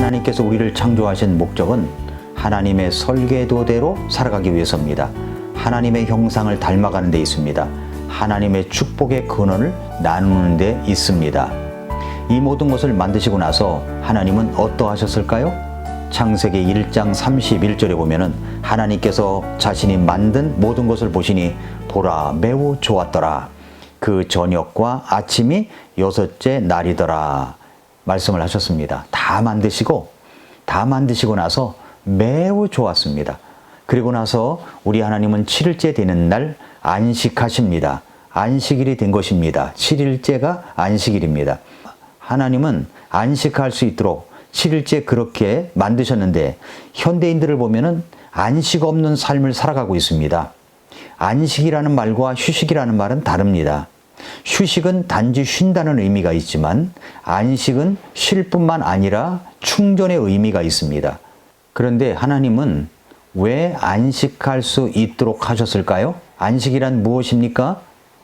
하나님께서 우리를 창조하신 목적은 하나님의 설계도대로 살아가기 위해서입니다. 하나님의 형상을 닮아가는 데 있습니다. 하나님의 축복의 근원을 나누는 데 있습니다. 이 모든 것을 만드시고 나서 하나님은 어떠하셨을까요? 창세기 1장 31절에 보면은 하나님께서 자신이 만든 모든 것을 보시니 보라 매우 좋았더라. 그 저녁과 아침이 여섯째 날이더라. 말씀을 하셨습니다. 다 만드시고 나서 매우 좋았습니다. 그리고 나서 우리 하나님은 7일째 되는 날 안식하십니다. 안식일이 된 것입니다. 7일째가 안식일입니다. 하나님은 안식할 수 있도록 7일째 그렇게 만드셨는데 현대인들을 보면은 안식 없는 삶을 살아가고 있습니다. 안식이라는 말과 휴식이라는 말은 다릅니다. 휴식은 단지 쉰다는 의미가 있지만 안식은 쉴 뿐만 아니라 충전의 의미가 있습니다. 그런데 하나님은 왜 안식할 수 있도록 하셨을까요? 안식이란 무엇입니까?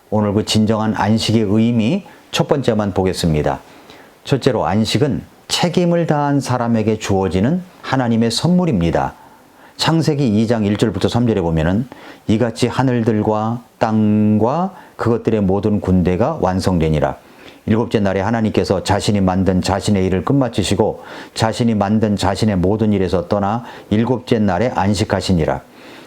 오늘 그 진정한 안식의 의미 첫 번째만 보겠습니다. 첫째로 안식은 책임을 다한 사람에게 주어지는 하나님의 선물입니다. 창세기 2장 1절부터 3절에 보면은 이같이 하늘들과 땅과 그것들의 모든 군대가 완성되니라. 일곱째 날에 하나님께서 자신이 만든 자신의 일을 끝마치시고 자신이 만든 자신의 모든 일에서 떠나 일곱째 날에 안식하시니라.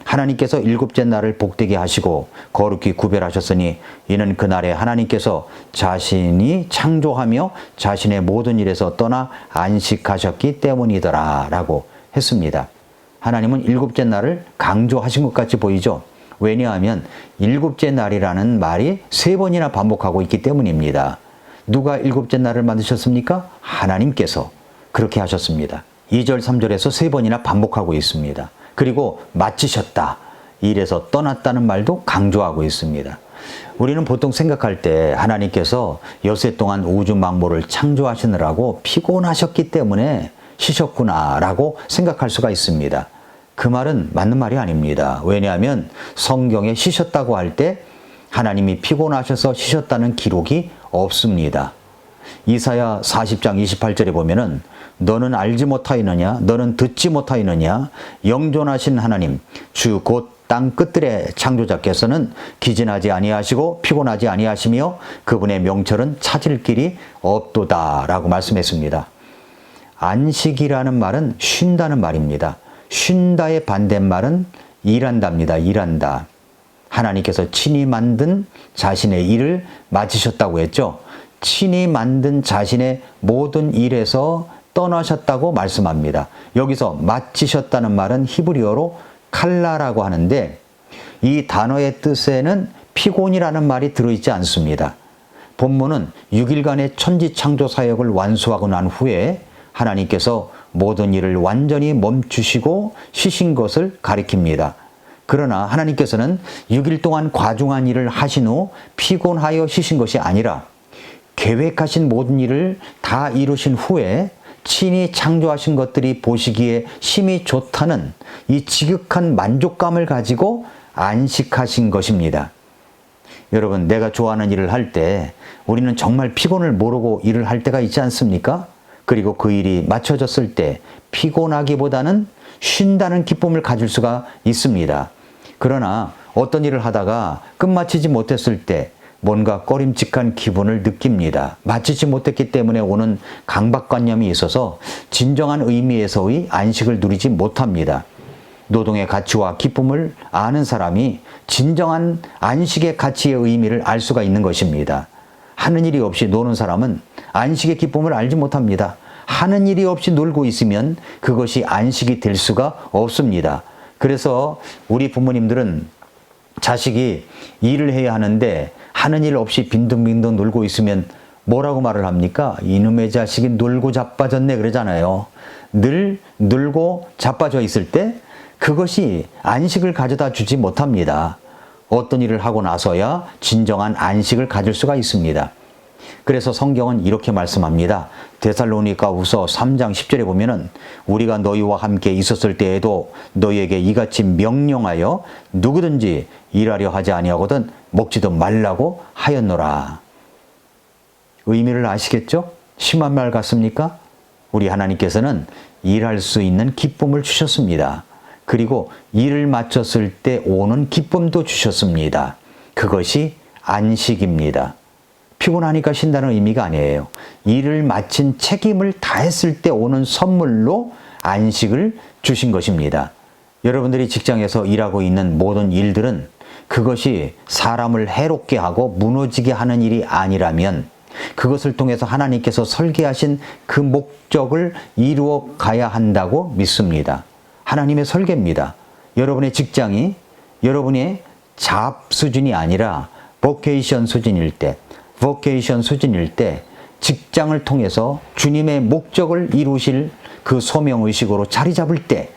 하나님께서 일곱째 날을 복되게 하시고 거룩히 구별하셨으니 이는 그날에 하나님께서 자신이 창조하며 자신의 모든 일에서 떠나 안식하셨기 때문이더라 라고 했습니다. 하나님은 일곱째 날을 강조하신 것 같이 보이죠? 왜냐하면 일곱째 날이라는 말이 3번이나 반복하고 있기 때문입니다. 누가 일곱째 날을 만드셨습니까? 하나님께서 그렇게 하셨습니다. 2절, 3절에서 3번이나 반복하고 있습니다. 그리고 마치셨다. 일에서 떠났다는 말도 강조하고 있습니다. 우리는 보통 생각할 때 하나님께서 여세 동안 우주 만물을 창조하시느라고 피곤하셨기 때문에 쉬셨구나 라고 생각할 수가 있습니다. 그 말은 맞는 말이 아닙니다. 왜냐하면 성경에 쉬셨다고 할 때 하나님이 피곤하셔서 쉬셨다는 기록이 없습니다. 이사야 40장 28절에 보면은 너는 알지 못하였느냐 너는 듣지 못하였느냐 영존하신 하나님 주 곧 땅 끝들의 창조자께서는 기진하지 아니하시고 피곤하지 아니하시며 그분의 명철은 찾을 길이 없도다 라고 말씀했습니다. 안식이라는 말은 쉰다는 말입니다. 쉰다의 반대말은 일한다입니다. 일한다. 하나님께서 친히 만든 자신의 일을 마치셨다고 했죠. 친히 만든 자신의 모든 일에서 떠나셨다고 말씀합니다. 여기서 마치셨다는 말은 히브리어로 칼라라고 하는데 이 단어의 뜻에는 피곤이라는 말이 들어있지 않습니다. 본문은 6일간의 천지창조 사역을 완수하고 난 후에 하나님께서 모든 일을 완전히 멈추시고 쉬신 것을 가리킵니다. 그러나 하나님께서는 6일 동안 과중한 일을 하신 후 피곤하여 쉬신 것이 아니라 계획하신 모든 일을 다 이루신 후에 친히 창조하신 것들이 보시기에 심히 좋다는 이 지극한 만족감을 가지고 안식하신 것입니다. 여러분, 내가 좋아하는 일을 할 때 우리는 정말 피곤을 모르고 일을 할 때가 있지 않습니까? 그리고 그 일이 마쳐졌을 때 피곤하기보다는 쉰다는 기쁨을 가질 수가 있습니다. 그러나 어떤 일을 하다가 끝마치지 못했을 때 뭔가 꺼림칙한 기분을 느낍니다. 마치지 못했기 때문에 오는 강박관념이 있어서 진정한 의미에서의 안식을 누리지 못합니다. 노동의 가치와 기쁨을 아는 사람이 진정한 안식의 가치의 의미를 알 수가 있는 것입니다. 하는 일이 없이 노는 사람은 안식의 기쁨을 알지 못합니다. 하는 일이 없이 놀고 있으면 그것이 안식이 될 수가 없습니다. 그래서 우리 부모님들은 자식이 일을 해야 하는데 하는 일 없이 빈둥빈둥 놀고 있으면 뭐라고 말을 합니까? 이놈의 자식이 놀고 자빠졌네 그러잖아요. 늘 놀고 자빠져 있을 때 그것이 안식을 가져다 주지 못합니다. 어떤 일을 하고 나서야 진정한 안식을 가질 수가 있습니다. 그래서 성경은 이렇게 말씀합니다. 데살로니가후서 3장 10절에 보면은 우리가 너희와 함께 있었을 때에도 너희에게 이같이 명령하여 누구든지 일하려 하지 아니하거든 먹지도 말라고 하였노라. 의미를 아시겠죠? 심한 말 같습니까? 우리 하나님께서는 일할 수 있는 기쁨을 주셨습니다. 그리고 일을 마쳤을 때 오는 기쁨도 주셨습니다. 그것이 안식입니다. 피곤하니까 쉰다는 의미가 아니에요. 일을 마친 책임을 다했을 때 오는 선물로 안식을 주신 것입니다. 여러분들이 직장에서 일하고 있는 모든 일들은 그것이 사람을 해롭게 하고 무너지게 하는 일이 아니라면 그것을 통해서 하나님께서 설계하신 그 목적을 이루어 가야 한다고 믿습니다. 하나님의 설계입니다. 여러분의 직장이 여러분의 잡 수준이 아니라 보케이션 수준일 때, 직장을 통해서 주님의 목적을 이루실 그 소명의식으로 자리 잡을 때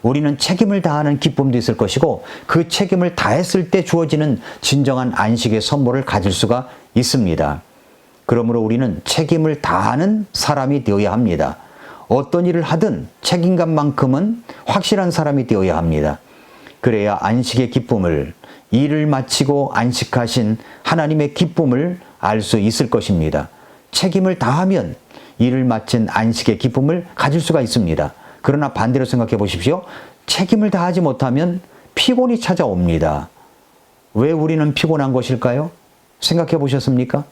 우리는 책임을 다하는 기쁨도 있을 것이고 그 책임을 다했을 때 주어지는 진정한 안식의 선물을 가질 수가 있습니다. 그러므로 우리는 책임을 다하는 사람이 되어야 합니다. 어떤 일을 하든 책임감만큼은 확실한 사람이 되어야 합니다. 그래야 안식의 기쁨을, 일을 마치고 안식하신 하나님의 기쁨을 알 수 있을 것입니다. 책임을 다하면 일을 마친 안식의 기쁨을 가질 수가 있습니다. 그러나 반대로 생각해 보십시오. 책임을 다하지 못하면 피곤이 찾아옵니다. 왜 우리는 피곤한 것일까요? 생각해 보셨습니까?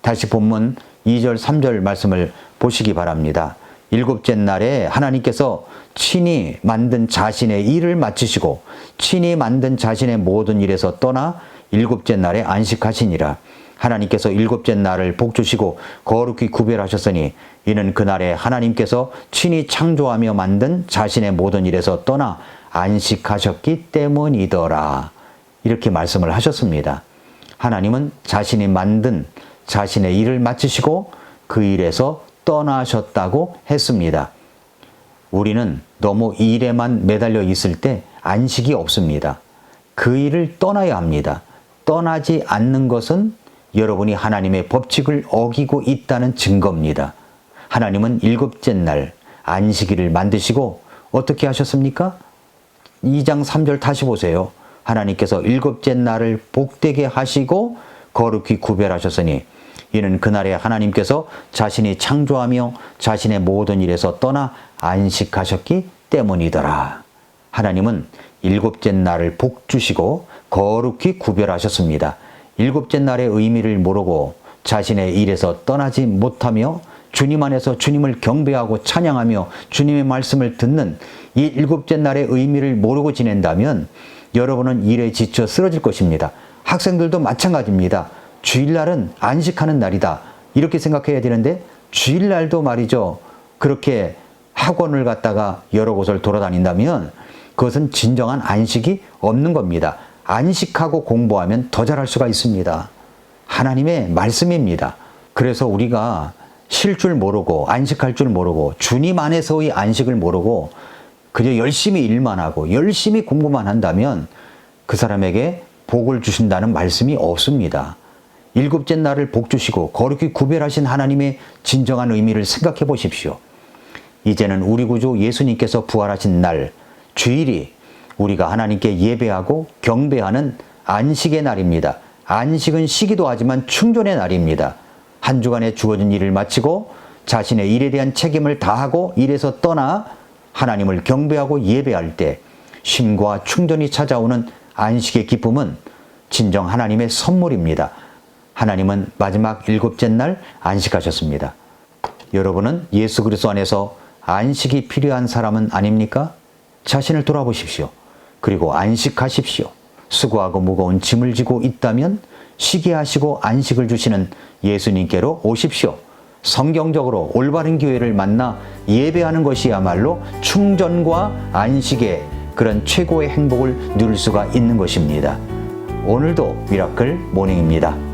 다시 본문 2절, 3절 말씀을 보시기 바랍니다. 일곱째 날에 하나님께서 친히 만든 자신의 일을 마치시고 친히 만든 자신의 모든 일에서 떠나 일곱째 날에 안식하시니라. 하나님께서 일곱째 날을 복주시고 거룩히 구별하셨으니 이는 그날에 하나님께서 친히 창조하며 만든 자신의 모든 일에서 떠나 안식하셨기 때문이더라. 이렇게 말씀을 하셨습니다. 하나님은 자신이 만든 자신의 일을 마치시고 그 일에서 떠나셨다고 했습니다. 우리는 너무 일에만 매달려 있을 때 안식이 없습니다. 그 일을 떠나야 합니다. 떠나지 않는 것은 여러분이 하나님의 법칙을 어기고 있다는 증거입니다. 하나님은 일곱째 날 안식일을 만드시고 어떻게 하셨습니까? 2장 3절 다시 보세요. 하나님께서 일곱째 날을 복되게 하시고 거룩히 구별하셨으니 이는 그날에 하나님께서 자신이 창조하며 자신의 모든 일에서 떠나 안식하셨기 때문이더라. 하나님은 일곱째 날을 복주시고 거룩히 구별하셨습니다. 일곱째 날의 의미를 모르고 자신의 일에서 떠나지 못하며 주님 안에서 주님을 경배하고 찬양하며 주님의 말씀을 듣는 이 일곱째 날의 의미를 모르고 지낸다면 여러분은 일에 지쳐 쓰러질 것입니다. 학생들도 마찬가지입니다. 주일날은 안식하는 날이다. 이렇게 생각해야 되는데 주일날도 말이죠. 그렇게 학원을 갔다가 여러 곳을 돌아다닌다면 그것은 진정한 안식이 없는 겁니다. 안식하고 공부하면 더 잘할 수가 있습니다. 하나님의 말씀입니다. 그래서 우리가 쉴 줄 모르고 안식할 줄 모르고 주님 안에서의 안식을 모르고 그저 열심히 일만 하고 열심히 공부만 한다면 그 사람에게 복을 주신다는 말씀이 없습니다. 일곱째 날을 복 주시고 거룩히 구별하신 하나님의 진정한 의미를 생각해 보십시오. 이제는 우리 구주 예수님께서 부활하신 날 주일이 우리가 하나님께 예배하고 경배하는 안식의 날입니다. 안식은 쉬기도 하지만 충전의 날입니다. 한 주간에 주어진 일을 마치고 자신의 일에 대한 책임을 다하고 일에서 떠나 하나님을 경배하고 예배할 때 쉼과 충전이 찾아오는 안식의 기쁨은 진정 하나님의 선물입니다. 하나님은 마지막 일곱째 날 안식하셨습니다. 여러분은 예수 그리스도 안에서 안식이 필요한 사람은 아닙니까? 자신을 돌아보십시오. 그리고 안식하십시오. 수고하고 무거운 짐을 지고 있다면 쉬게 하시고 안식을 주시는 예수님께로 오십시오. 성경적으로 올바른 교회를 만나 예배하는 것이야말로 충전과 안식의 그런 최고의 행복을 누릴 수가 있는 것입니다. 오늘도 미라클 모닝입니다.